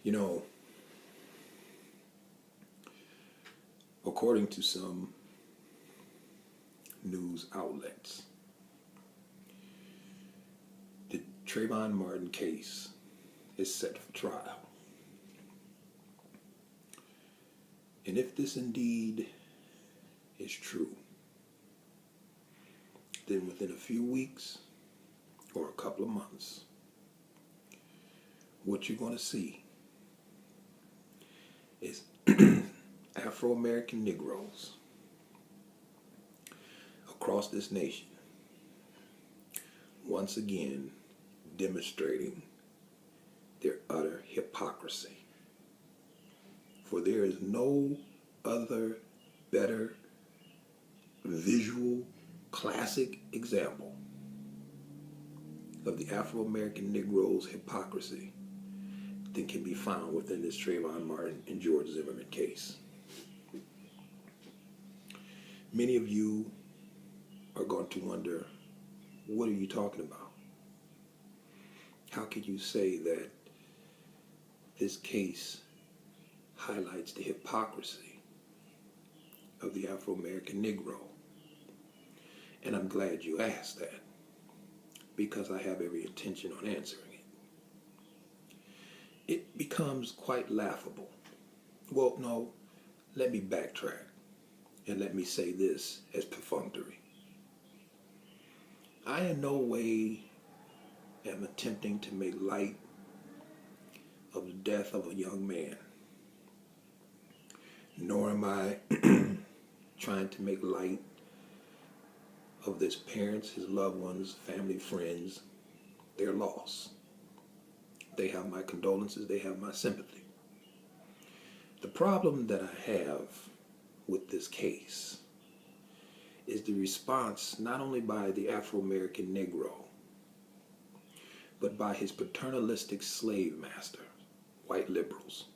You know, according to some news outlets, the Trayvon Martin case is set for trial. And if this indeed is true, then within a few weeks or a couple of months, what you're going to see is Afro-American Negroes across this nation once again demonstrating their utter hypocrisy. For there is no other better visual classic example of the Afro-American Negro's hypocrisy than can be found within this Trayvon Martin and George Zimmerman case. Many of you are going to wonder, what are you talking about? How can you say that this case highlights the hypocrisy of the Afro-American Negro? And I'm glad you asked that, because I have every intention on answering it. It becomes quite laughable. Well, no, let me backtrack and let me say this as perfunctory. I in no way am attempting to make light of the death of a young man, nor am I trying to make light of his parents, his loved ones, family, friends, their loss. They have my condolences, they have my sympathy. The problem that I have with this case is the response not only by the Afro-American Negro, but by his paternalistic slave master, white liberals,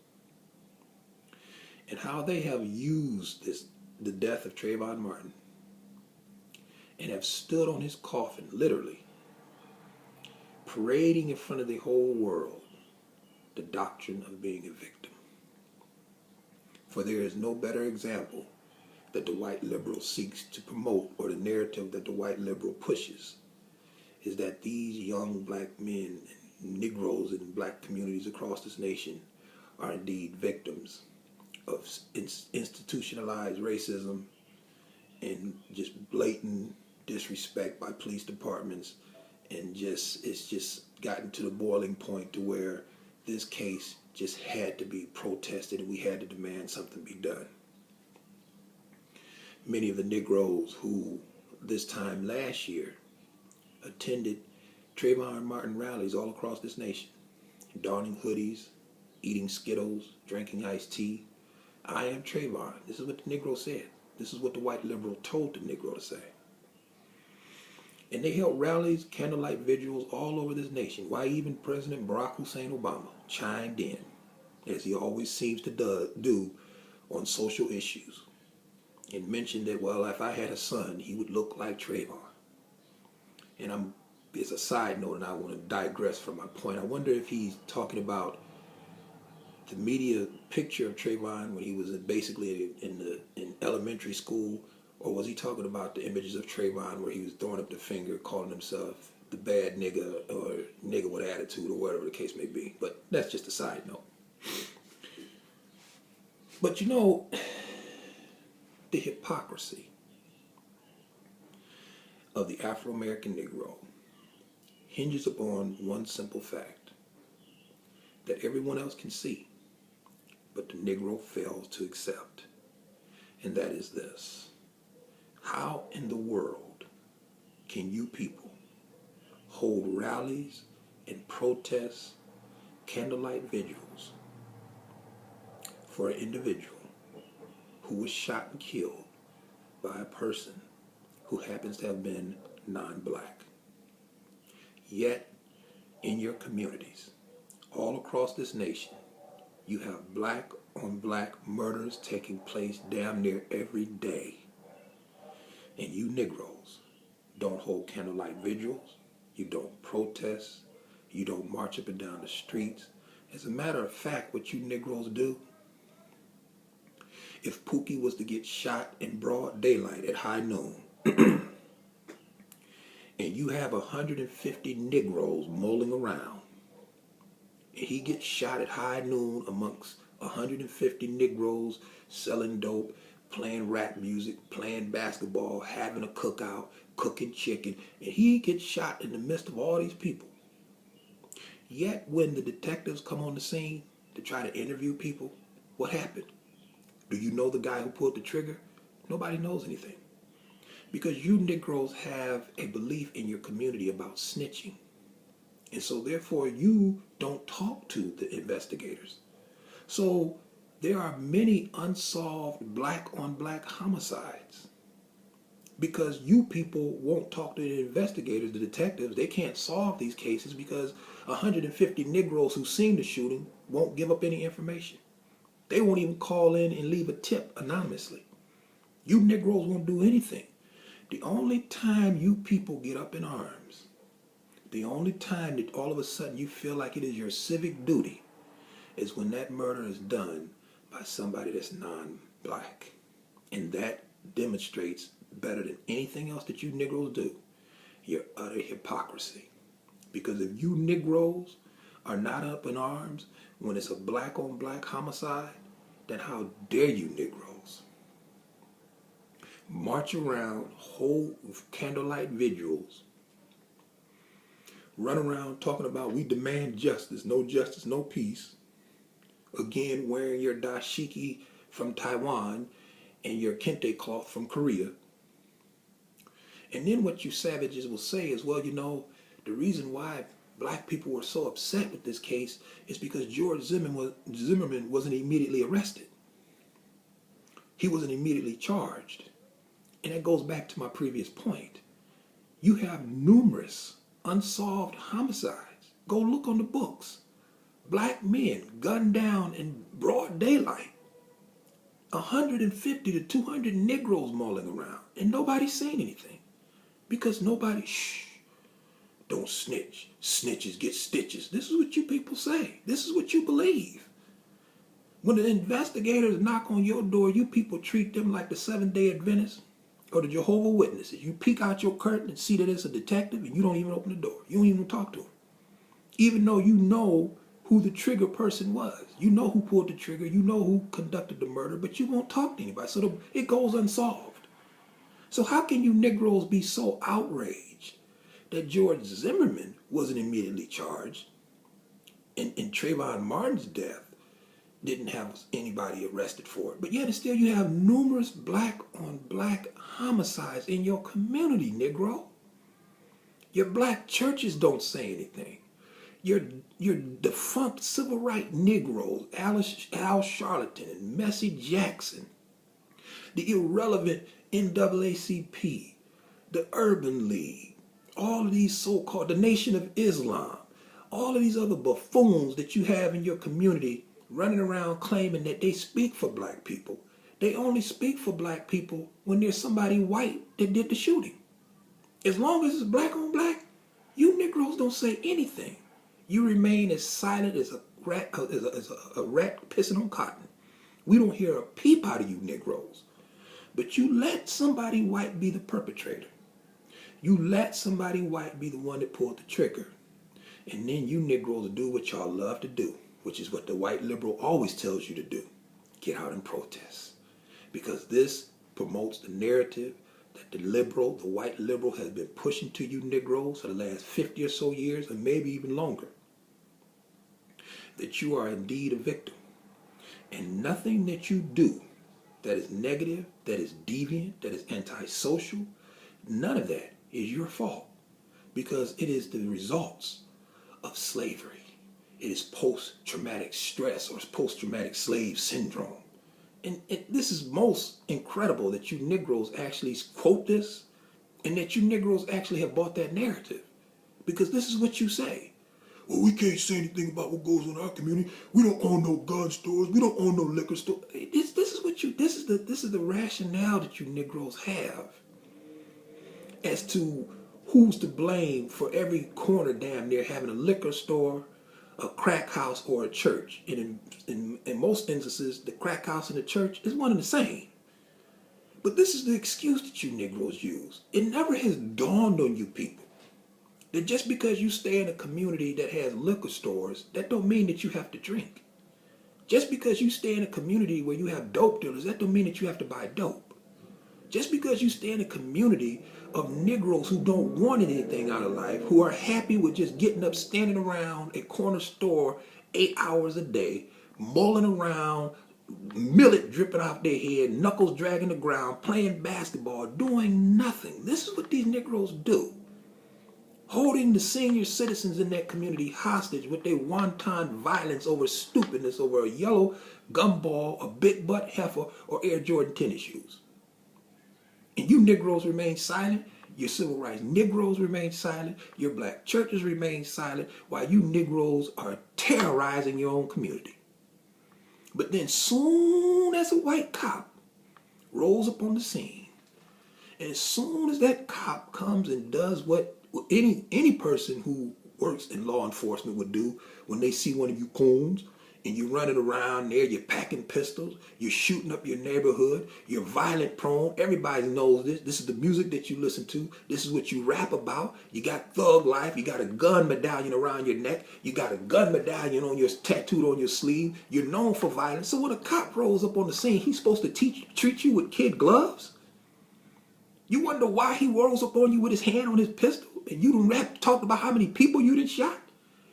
and how they have used the death of Trayvon Martin and have stood on his coffin, literally, parading in front of the whole world the doctrine of being a victim. For there is no better example that the white liberal seeks to promote, or the narrative that the white liberal pushes, is that these young black men and Negroes in black communities across this nation are indeed victims of institutionalized racism and just blatant disrespect by police departments, and it's just gotten to the boiling point to where this case just had to be protested and we had to demand something be done. Many of the Negroes who this time last year attended Trayvon Martin rallies all across this nation, donning hoodies, eating Skittles, drinking iced tea. I am Trayvon. This is what the Negro said. This is what the white liberal told the Negro to say. And they held rallies, candlelight vigils all over this nation. Why even President Barack Hussein Obama chimed in, as he always seems to do on social issues, and mentioned that, well, if I had a son, he would look like Trayvon. And it's a side note, and I want to digress from my point. I wonder if he's talking about the media picture of Trayvon when he was basically in elementary school, or was he talking about the images of Trayvon where he was throwing up the finger, calling himself the bad nigga or nigga with attitude, or whatever the case may be. But that's just a side note. But you know, the hypocrisy of the Afro-American Negro hinges upon one simple fact that everyone else can see, but the Negro fails to accept. And that is this: how in the world can you people hold rallies and protests, candlelight vigils for an individual who was shot and killed by a person who happens to have been non-black? Yet, in your communities, all across this nation, you have black on black murders taking place damn near every day. And you Negroes don't hold candlelight vigils, you don't protest, you don't march up and down the streets, As a matter of fact, what you Negroes do, if Pookie was to get shot in broad daylight at high noon, and you have 150 Negroes mulling around, and he gets shot at high noon amongst 150 Negroes selling dope, playing rap music, playing basketball, having a cookout, cooking chicken, and he gets shot in the midst of all these people. Yet when the detectives come on the scene to try to interview people, what happened? Do you know the guy who pulled the trigger? Nobody knows anything. Because you Negroes have a belief in your community about snitching. And so therefore you don't talk to the investigators. So there are many unsolved black on black homicides. Because you people won't talk to the investigators, the detectives. They can't solve these cases because 150 Negroes who seen the shooting won't give up any information. They won't even call in and leave a tip anonymously. You Negroes won't do anything. The only time you people get up in arms, the only time that all of a sudden you feel like it is your civic duty, is when that murder is done by somebody that's non-black. And that demonstrates better than anything else that you Negroes do, your utter hypocrisy. Because if you Negroes are not up in arms when it's a black on black homicide, then how dare you Negroes march around, hold candlelight vigils, run around talking about we demand justice, no peace. Again, wearing your dashiki from Taiwan and your kente cloth from Korea. And then what you savages will say is, well, you know, the reason why black people were so upset with this case is because George Zimmerman wasn't immediately arrested. He wasn't immediately charged. And that goes back to my previous point. You have numerous unsolved homicides. Go look on the books. Black men gunned down in broad daylight. 150 to 200 Negroes mulling around. And nobody's saying anything. Because nobody, don't snitch. Snitches get stitches. This is what you people say. This is what you believe. When the investigators knock on your door, you people treat them like the Seventh-day Adventists or the Jehovah's Witnesses. You peek out your curtain and see that it's a detective and you don't even open the door. You don't even talk to him. Even though you know who the trigger person was. You know who pulled the trigger. You know who conducted the murder, but you won't talk to anybody. So it goes unsolved. So how can you Negroes be so outraged that George Zimmerman wasn't immediately charged and Trayvon Martin's death didn't have anybody arrested for it? But yet and still you have numerous black on black homicides in your community, Negro. Your black churches don't say anything. Your defunct civil rights Negroes, Al Sharpton and Messy Jackson, the irrelevant NAACP, the Urban League, all of these so-called, the Nation of Islam, all of these other buffoons that you have in your community running around claiming that they speak for black people. They only speak for black people when there's somebody white that did the shooting. As long as it's black on black, you Negroes don't say anything. You remain as silent as a rat pissing on cotton. We don't hear a peep out of you Negroes. But you let somebody white be the perpetrator. You let somebody white be the one that pulled the trigger. And then you Negroes do what y'all love to do, which is what the white liberal always tells you to do. Get out and protest. Because this promotes the narrative that the white liberal has been pushing to you Negroes for the last 50 or so years, and maybe even longer. That you are indeed a victim. And nothing that you do that is negative, that is deviant, that is antisocial, none of that is your fault. Because it is the results of slavery. It is post-traumatic stress or post-traumatic slave syndrome. And this is most incredible that you Negroes actually quote this and that you Negroes actually have bought that narrative. Because this is what you say. Well, we can't say anything about what goes on in our community. We don't own no gun stores. We don't own no liquor store. This is the rationale that you Negroes have as to who's to blame for every corner damn near having a liquor store, a crack house or a church. And in most instances, the crack house and the church is one and the same. But this is the excuse that you Negroes use. It never has dawned on you people that just because you stay in a community that has liquor stores, that don't mean that you have to drink. Just because you stay in a community where you have dope dealers, that don't mean that you have to buy dope. Just because you stay in a community of Negroes who don't want anything out of life, who are happy with just getting up, standing around a corner store 8 hours a day, mulling around, millet dripping off their head, knuckles dragging the ground, playing basketball, doing nothing. This is what these Negroes do. Holding the senior citizens in that community hostage with their wanton violence over stupidness, over a yellow gumball, a big butt heifer, or Air Jordan tennis shoes. And you Negroes remain silent. Your civil rights Negroes remain silent. Your black churches remain silent while you Negroes are terrorizing your own community. But then soon as a white cop rolls up on the scene, and as soon as that cop comes and does what any person who works in law enforcement would do when they see one of you coons and you're running around there, you're packing pistols, you're shooting up your neighborhood, you're violent prone, everybody knows this. This is the music that you listen to. This is what you rap about. You got thug life. You got a gun medallion around your neck. You got a gun medallion on your tattooed on your sleeve. You're known for violence. So when a cop rolls up on the scene, he's supposed to treat you with kid gloves? You wonder why he rolls up on you with his hand on his pistol and you done talked about how many people you done shot?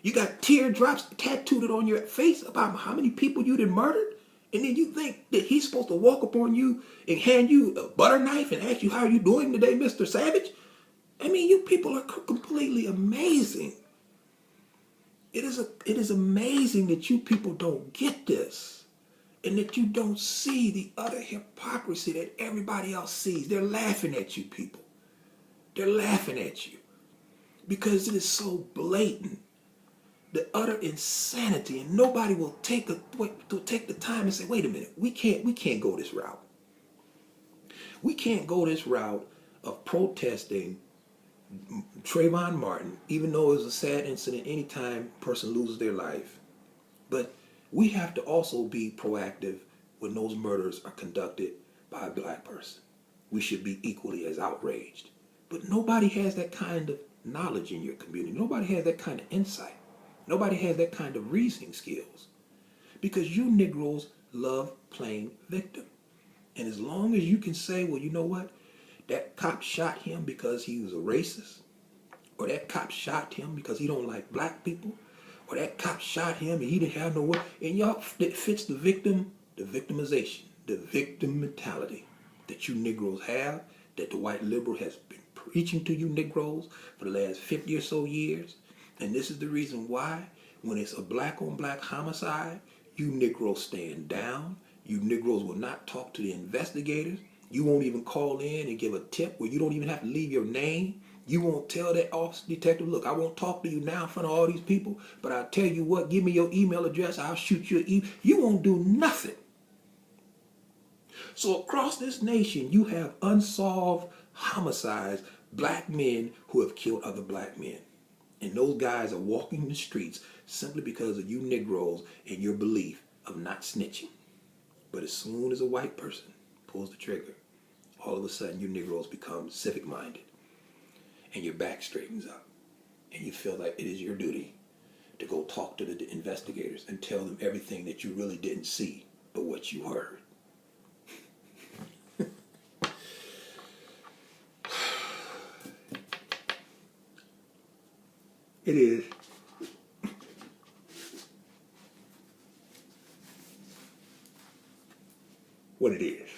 You got teardrops tattooed on your face about how many people you done murdered? And then you think that he's supposed to walk up on you and hand you a butter knife and ask you, how are you doing today, Mr. Savage? I mean, you people are completely amazing. It is amazing that you people don't get this. And that you don't see the utter hypocrisy that everybody else sees. They're laughing at you people. They're laughing at you. Because it is so blatant. The utter insanity. And nobody will take the time and say, wait a minute, we can't go this route. We can't go this route of protesting Trayvon Martin, even though it was a sad incident anytime a person loses their life. But we have to also be proactive when those murders are conducted by a black person. We should be equally as outraged. But nobody has that kind of knowledge in your community. Nobody has that kind of insight. Nobody has that kind of reasoning skills. Because you Negroes love playing victim. And as long as you can say, well, you know what? That cop shot him because he was a racist. Or that cop shot him because he don't like black people. Or that cop shot him and he didn't have no way. And y'all, it fits the victimization, the victim mentality that you Negroes have, that the white liberal has been preaching to you Negroes for the last 50 or so years. And this is the reason why, when it's a black on black homicide, you Negroes stand down. You Negroes will not talk to the investigators. You won't even call in and give a tip where you don't even have to leave your name. You won't tell that officer detective, look, I won't talk to you now in front of all these people, but I'll tell you what, give me your email address, I'll shoot you an email. You won't do nothing. So across this nation, you have unsolved homicides, black men who have killed other black men. And those guys are walking the streets simply because of you Negroes and your belief of not snitching. But as soon as a white person pulls the trigger, all of a sudden you Negroes become civic-minded. And your back straightens up. And you feel like it is your duty to go talk to the investigators and tell them everything that you really didn't see, but what you heard. It is what it is.